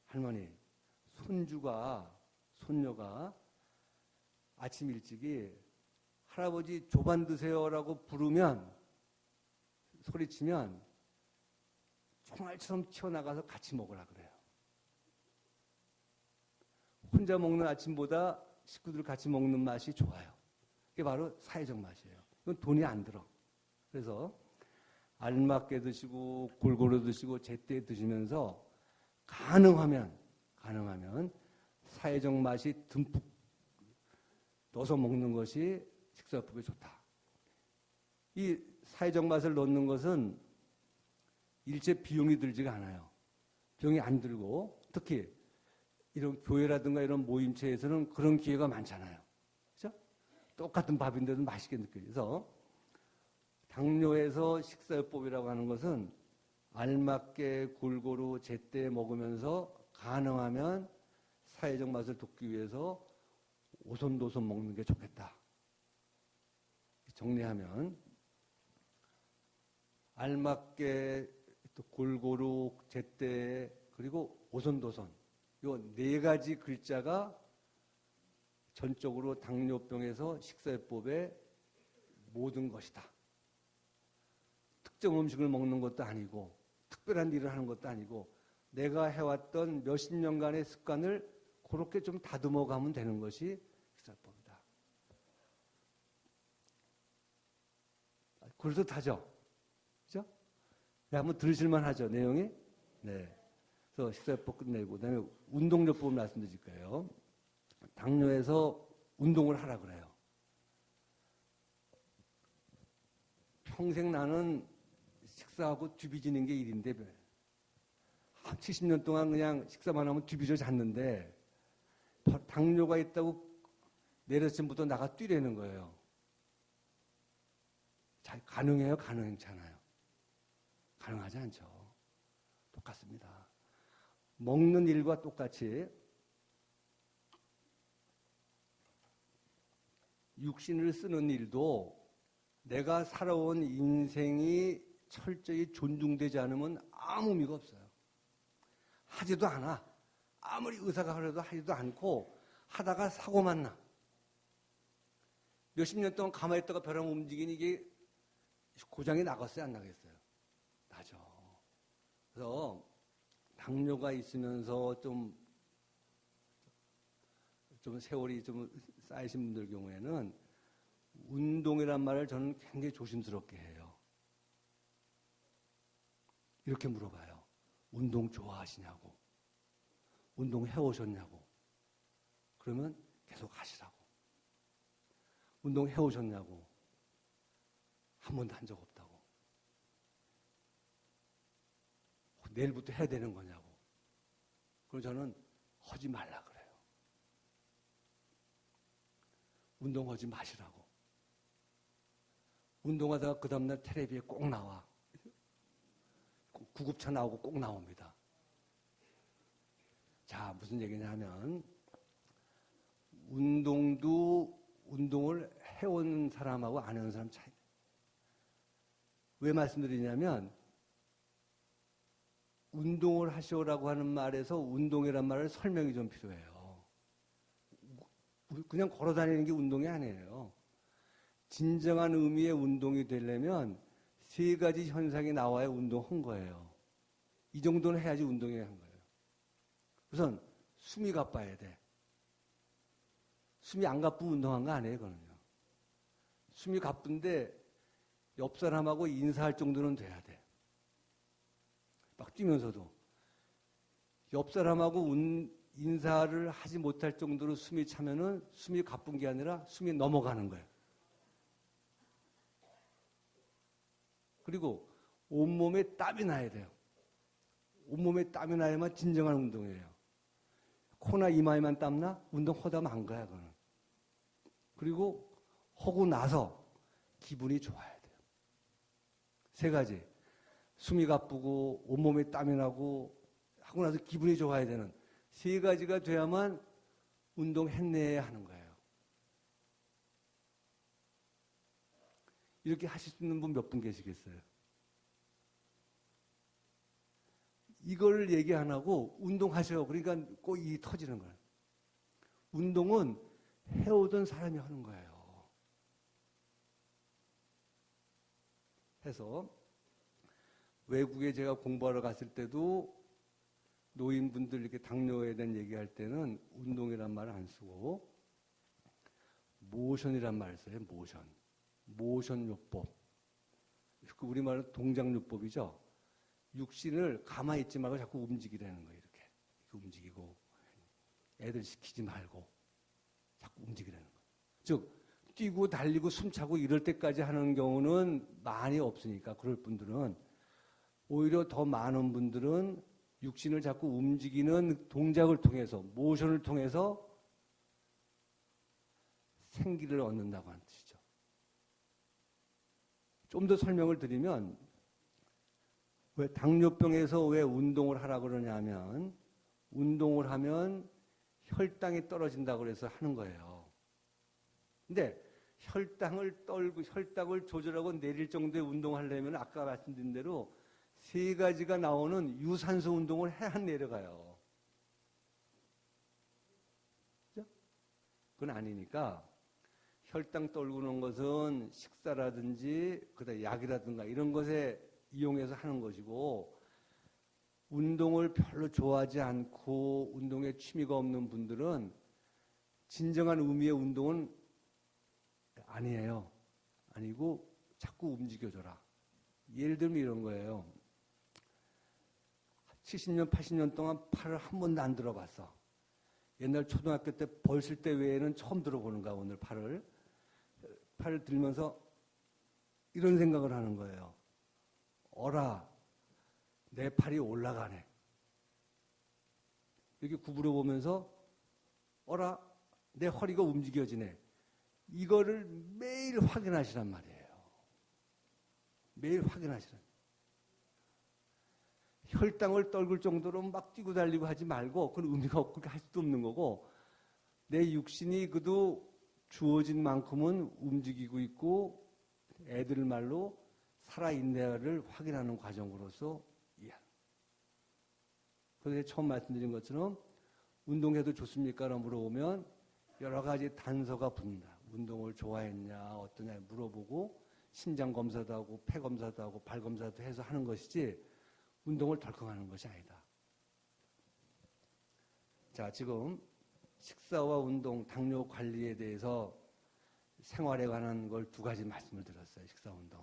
할머니, 손녀가 아침 일찍이 할아버지 조반 드세요라고 부르면, 소리치면 총알처럼 튀어나가서 같이 먹으라 그래요. 혼자 먹는 아침보다 식구들 같이 먹는 맛이 좋아요. 그게 바로 사회적 맛이에요. 이건 돈이 안 들어. 그래서 알맞게 드시고 골고루 드시고 제때 드시면서 가능하면 사회적 맛이 듬뿍 넣어서 먹는 것이 식사요법에 좋다. 이 사회적 맛을 넣는 것은 일체 비용이 들지가 않아요. 비용이 안 들고 특히 이런 교회라든가 이런 모임체에서는 그런 기회가 많잖아요. 그렇죠? 똑같은 밥인데도 맛있게 느껴져서 당뇨에서 식사요법이라고 하는 것은 알맞게 골고루 제때 먹으면서 가능하면 사회적 맛을 돕기 위해서 오손도손 먹는 게 좋겠다. 정리하면 알맞게 또 골고루 제때 그리고 오손도손 요 네 가지 글자가 전적으로 당뇨병에서 식사요법의 모든 것이다. 특정 음식을 먹는 것도 아니고 특별한 일을 하는 것도 아니고 내가 해왔던 몇십 년간의 습관을 그렇게 좀 다듬어 가면 되는 것이 식사요법이다. 그럴듯하죠? 그죠? 네, 한번 들으실만 하죠, 내용이? 네. 그래서 식사요법 끝내고, 그 다음에 운동요법을 말씀드릴 거예요. 당뇨에서 운동을 하라 그래요. 평생 나는 식사하고 뒤비지는 게 일인데, 한 70년 동안 그냥 식사만 하면 뒤비져 잤는데, 당뇨가 있다고 내일 아침부터 나가 뛰라는 거예요. 잘 가능해요? 가능찮아요? 가능하지 않죠. 똑같습니다. 먹는 일과 똑같이 육신을 쓰는 일도 내가 살아온 인생이 철저히 존중되지 않으면 아무 의미가 없어요. 하지도 않아. 아무리 의사가 하려도 하지도 않고 하다가 사고만 나. 몇십 년 동안 가만히 있다가 벼랑 움직이니 이게 고장이 나겠어요? 안 나겠어요? 나죠. 그래서 당뇨가 있으면서 좀 세월이 좀 쌓이신 분들 경우에는 운동이란 말을 저는 굉장히 조심스럽게 해요. 이렇게 물어봐요. 운동 좋아하시냐고, 운동 해오셨냐고. 그러면 계속 하시라고. 운동 해오셨냐고. 한 번도 한 적 없다고. 내일부터 해야 되는 거냐고. 그럼 저는 하지 말라 그래요. 운동하지 마시라고. 운동하다가 그 다음날 텔레비에 꼭 나와. 구급차 나오고 꼭 나옵니다. 자, 무슨 얘기냐 하면 운동을 해온 사람하고 안 해온 사람 차이. 왜 말씀드리냐면 운동을 하시오라고 하는 말에서 운동이란 말을 설명이 좀 필요해요. 그냥 걸어 다니는 게 운동이 아니에요. 진정한 의미의 운동이 되려면 세 가지 현상이 나와야 운동한 거예요. 이 정도는 해야지 운동이 한 거예요. 우선 숨이 가빠야 돼. 숨이 안 가쁘면 운동한 거 아니에요, 그거는요. 숨이 가쁜데 옆 사람하고 인사할 정도는 돼야 돼. 막 뛰면서도. 옆 사람하고 인사를 하지 못할 정도로 숨이 차면은 숨이 가쁜 게 아니라 숨이 넘어가는 거예요. 그리고 온몸에 땀이 나야 돼요. 온몸에 땀이 나야만 진정한 운동이에요. 코나 이마에만 땀나? 운동하다 만 거야, 그거는. 그리고 하고 나서 기분이 좋아야 돼요. 세 가지. 숨이 가쁘고 온몸에 땀이 나고 하고 나서 기분이 좋아야 되는 세 가지가 돼야만 운동했네 하는 거예요. 이렇게 하실 수 있는 분 몇 분 계시겠어요? 이걸 얘기 안 하고 운동하셔. 그러니까 꼭 이 터지는 거예요. 운동은 해오던 사람이 하는 거예요. 해서 외국에 제가 공부하러 갔을 때도 노인분들 이렇게 당뇨에 대한 얘기할 때는 운동이란 말을 안 쓰고 모션이란 말을 써요. 모션요법. 우리말은 동작요법이죠. 육신을 가만히 있지 말고 자꾸 움직이라는 거예요. 이렇게 움직이고 애들 시키지 말고 자꾸 움직이라는 거예요. 즉 뛰고 달리고 숨차고 이럴 때까지 하는 경우는 많이 없으니까 그럴 분들은 오히려 더 많은 분들은 육신을 자꾸 움직이는 동작을 통해서 모션을 통해서 생기를 얻는다고 하는 뜻이죠. 좀 더 설명을 드리면 왜 당뇨병에서 왜 운동을 하라고 그러냐면 운동을 하면 혈당이 떨어진다고 그래서 하는 거예요. 근데 혈당을 조절하고 내릴 정도의 운동을 하려면 아까 말씀드린 대로 세 가지가 나오는 유산소 운동을 해야 내려가요. 그죠? 그건 아니니까 혈당 떨구는 것은 식사라든지 그다음 약이라든가 이런 것에 이용해서 하는 것이고 운동을 별로 좋아하지 않고 운동에 취미가 없는 분들은 진정한 의미의 운동은 아니에요. 아니고 자꾸 움직여줘라. 예를 들면 이런 거예요. 70년, 80년 동안 팔을 한 번도 안 들어봤어. 옛날 초등학교 때 벌쓸 때 외에는 처음 들어보는 거야, 오늘 팔을 들면서 이런 생각을 하는 거예요. 어라, 내 팔이 올라가네. 이렇게 구부려 보면서 어라, 내 허리가 움직여지네. 이거를 매일 확인하시란 말이에요. 매일 확인하시란. 혈당을 떨굴 정도로 막 뛰고 달리고 하지 말고 그건 의미가 없고 할 수도 없는 거고 내 육신이 그도 주어진 만큼은 움직이고 있고 애들 말로 살아있네를 확인하는 과정으로서 이해하는. 그래서 처음 말씀드린 것처럼 운동해도 좋습니까? 라고 물어보면 여러 가지 단서가 붙는다. 운동을 좋아했냐 어떠냐 물어보고 심장 검사도 하고 폐 검사도 하고 발 검사도 해서 하는 것이지 운동을 덜컥 하는 것이 아니다. 자, 지금 식사와 운동, 당뇨 관리에 대해서 생활에 관한 걸 두 가지 말씀을 드렸어요. 식사, 운동.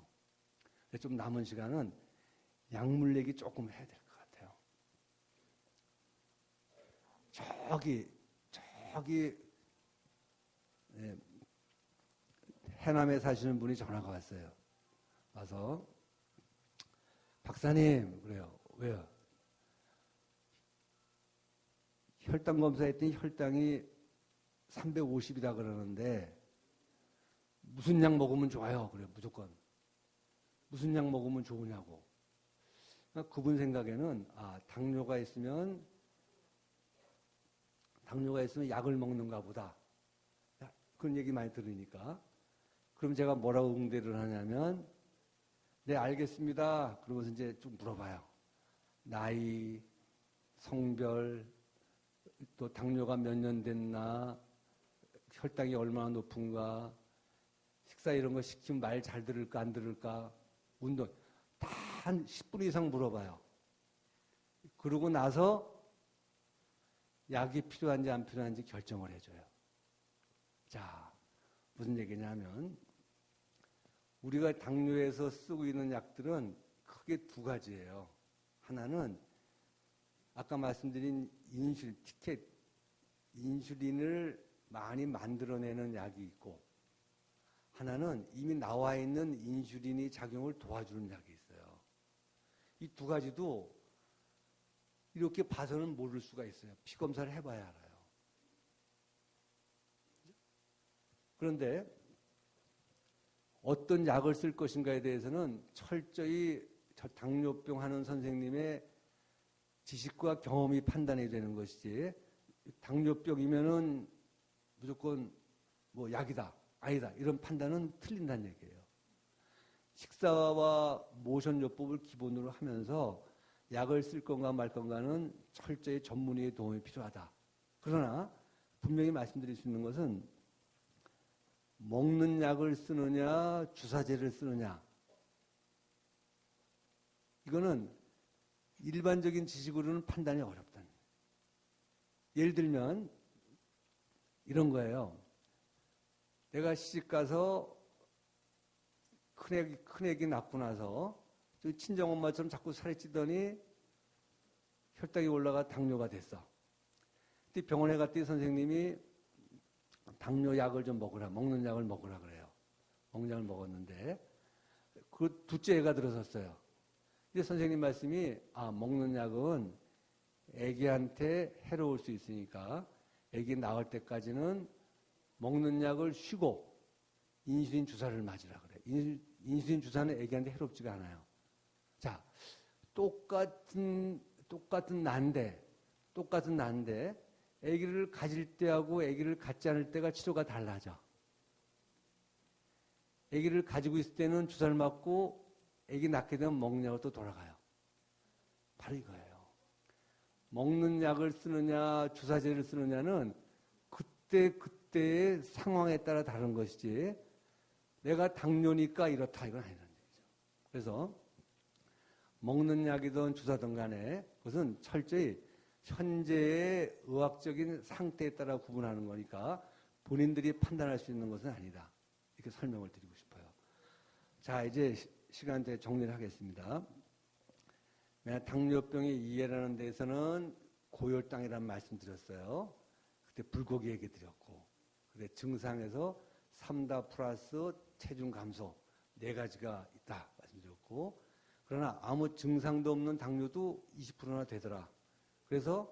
좀 남은 시간은 약물 얘기 조금 해야 될 것 같아요. 저기 예, 해남에 사시는 분이 전화가 왔어요. 와서 박사님 그래요. 왜요? 혈당 검사했더니 혈당이 350이다 그러는데 무슨 약 먹으면 좋아요? 그래요. 무조건. 무슨 약 먹으면 좋으냐고. 그러니까 그분 생각에는 당뇨가 있으면 약을 먹는가 보다. 그런 얘기 많이 들으니까. 그럼 제가 뭐라고 응대를 하냐면 네 알겠습니다. 그러면서 이제 좀 물어봐요. 나이, 성별, 또 당뇨가 몇 년 됐나, 혈당이 얼마나 높은가, 식사 이런 거 시키면 말 잘 들을까 안 들을까, 운동 다 한 10분 이상 물어봐요. 그러고 나서 약이 필요한지 안 필요한지 결정을 해줘요. 자, 무슨 얘기냐면 우리가 당뇨에서 쓰고 있는 약들은 크게 두 가지예요. 하나는 아까 말씀드린 인슐린을 많이 만들어내는 약이 있고, 하나는 이미 나와 있는 인슐린이 작용을 도와주는 약이 있어요. 이 두 가지도 이렇게 봐서는 모를 수가 있어요. 피 검사를 해봐야 알아요. 그런데 어떤 약을 쓸 것인가에 대해서는 철저히 당뇨병 하는 선생님의 지식과 경험이 판단이 되는 것이지, 당뇨병이면은 무조건 뭐 약이다, 아니다, 이런 판단은 틀린다는 얘기예요. 식사와 모션요법을 기본으로 하면서 약을 쓸 건가 말 건가는 철저히 전문의의 도움이 필요하다. 그러나 분명히 말씀드릴 수 있는 것은 먹는 약을 쓰느냐 주사제를 쓰느냐, 이거는 일반적인 지식으로는 판단이 어렵다는 거예요. 예를 들면 이런 거예요. 내가 시집가서 큰애기 낳고 나서 친정엄마처럼 자꾸 살이 찌더니 혈당이 올라가 당뇨가 됐어. 그때 병원에 갔더니 선생님이 당뇨 약을 좀 먹으라, 먹는 약을 먹으라 그래요. 먹는 약을 먹었는데 그 둘째 애가 들어섰어요. 근데 선생님 말씀이 먹는 약은 애기한테 해로울 수 있으니까 애기 낳을 때까지는 먹는 약을 쉬고 인슐린 주사를 맞으라 그래. 인슐린 주사는 애기한테 해롭지가 않아요. 자, 똑같은 난데 애기를 가질 때하고 애기를 갖지 않을 때가 치료가 달라져. 애기를 가지고 있을 때는 주사를 맞고 애기 낳게 되면 먹는 약으로 또 돌아가요. 바로 이거예요. 먹는 약을 쓰느냐 주사제를 쓰느냐는 그때의 상황에 따라 다른 것이지, 내가 당뇨니까 이렇다 이건 아니라는 얘기죠. 그래서 먹는 약이든 주사든 간에 그것은 철저히 현재의 의학적인 상태에 따라 구분하는 거니까 본인들이 판단할 수 있는 것은 아니다. 이렇게 설명을 드리고 싶어요. 자, 이제 시간대 정리를 하겠습니다. 당뇨병의 이해라는 데서는 고혈당이라는 말씀 드렸어요. 그때 불고기 얘기 드렸고, 그때 증상에서 3다 플러스 체중 감소 4가지가 있다 말씀드렸고, 그러나 아무 증상도 없는 당뇨도 20%나 되더라. 그래서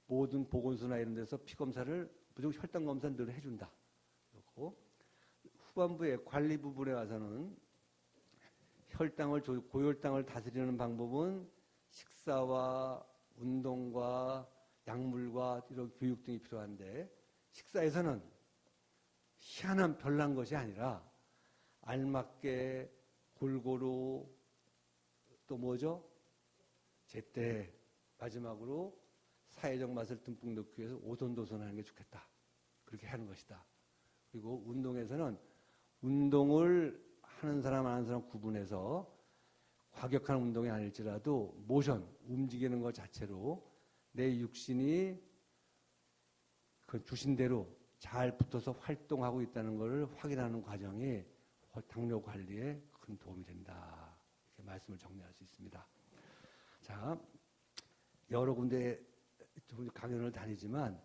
모든 보건소나 이런 데서 피검사를 무조건 혈당검사 늘 해준다. 그렇고 후반부에 관리 부분에 와서는 고혈당을 다스리는 방법은 식사와 운동과 약물과 이런 교육 등이 필요한데, 식사에서는 희한한 별난 것이 아니라 알맞게 골고루, 또 뭐죠? 제때, 마지막으로 사회적 맛을 듬뿍 넣기 위해서 오손도손하는 게 좋겠다. 그렇게 하는 것이다. 그리고 운동에서는 운동을 하는 사람 안 하는 사람 구분해서 과격한 운동이 아닐지라도 모션, 움직이는 것 자체로 내 육신이 그 주신대로 잘 붙어서 활동하고 있다는 것을 확인하는 과정이 당뇨 관리에 큰 도움이 된다. 이렇게 말씀을 정리할 수 있습니다. 자, 여러 군데 강연을 다니지만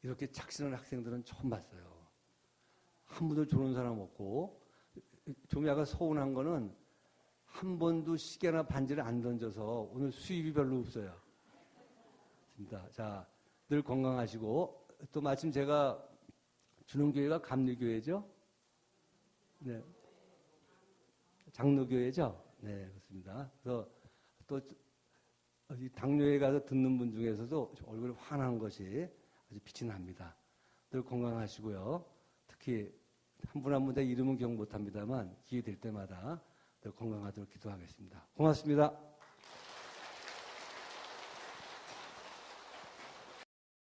이렇게 착신한 학생들은 처음 봤어요. 한 번도 좋은 사람 없고, 좀 약간 서운한 거는 한 번도 시계나 반지를 안 던져서 오늘 수입이 별로 없어요. 진짜. 자, 늘 건강하시고, 또 마침 제가 주는 교회가 감리교회죠? 네. 장로교회죠? 네, 그렇습니다. 그래서 또 당뇨에 가서 듣는 분 중에서도 얼굴이 환한 것이 아주 빛이 납니다. 늘 건강하시고요. 특히 한 분 한 분 다 이름은 기억 못합니다만 기회 될 때마다 늘 건강하도록 기도하겠습니다. 고맙습니다.